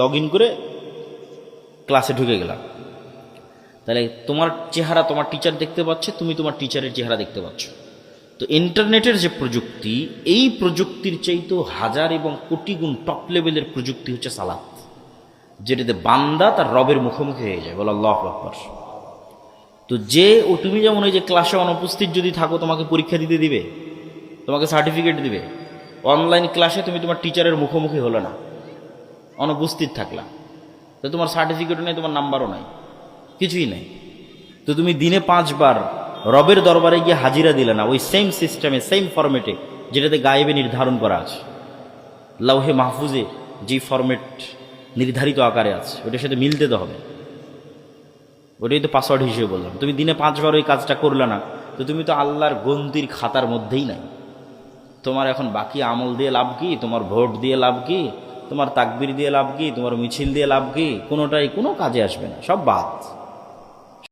Log in করে ক্লাসে ঢুকে গেলাম, তাহলে তোমার চেহারা তোমার টিচার দেখতে পাচ্ছে, তুমি তোমার টিচারের চেহারা দেখতে পাচ্ছ। তো ইন্টারনেটের যে প্রযুক্তি, এই প্রযুক্তির চাইতেও হাজার এবং কোটি গুণ টপ লেভেলের প্রযুক্তি হচ্ছে সালাত, যেটাতে বান্দা তার রবের মুখোমুখি হয়ে যায়। বলো আল্লাহু আকবার। তো তুমি যেমন ওই যে ক্লাসে অনুপস্থিত যদি থাকো, তোমাকে পরীক্ষা দিতে দিবে, তোমাকে সার্টিফিকেট দিবে। অনলাইন ক্লাসে তুমি তোমার টিচারের মুখোমুখি হলো না, অনুপস্থিত থাকলা, তো তোমার সার্টিফিকেটও নেই, তোমার নাম্বারও নাই, কিছুই নাই। তো তুমি দিনে 5 বার রবের দরবারে গিয়ে হাজিরা দিলে না, ওই সেম সিস্টেমে, সেম ফরম্যাটে, যেটাতে গায়েবে নির্ধারণ করা আছে, লাউহে মাহফুজে যে ফরম্যাট নির্ধারিত আকারে আছে, ওটার সাথে মিলতে তো হবে। ওটাই তো পাসওয়ার্ড হিসেবে বললাম। তুমি দিনে 5 বার ওই কাজটা করলে না, তো তুমি তো আল্লাহর গন্তির খাতার মধ্যেই নাই। তোমার এখন বাকি আমল দিয়ে লাভ কি? তোমার ভোট দিয়ে লাভ কি? তোমার তাকবীর দিয়ে লাভ কি? তোমার মিছিল দিয়ে লাভ কি? কোনোটাই কোনো কাজে আসবে না, সব বাদ।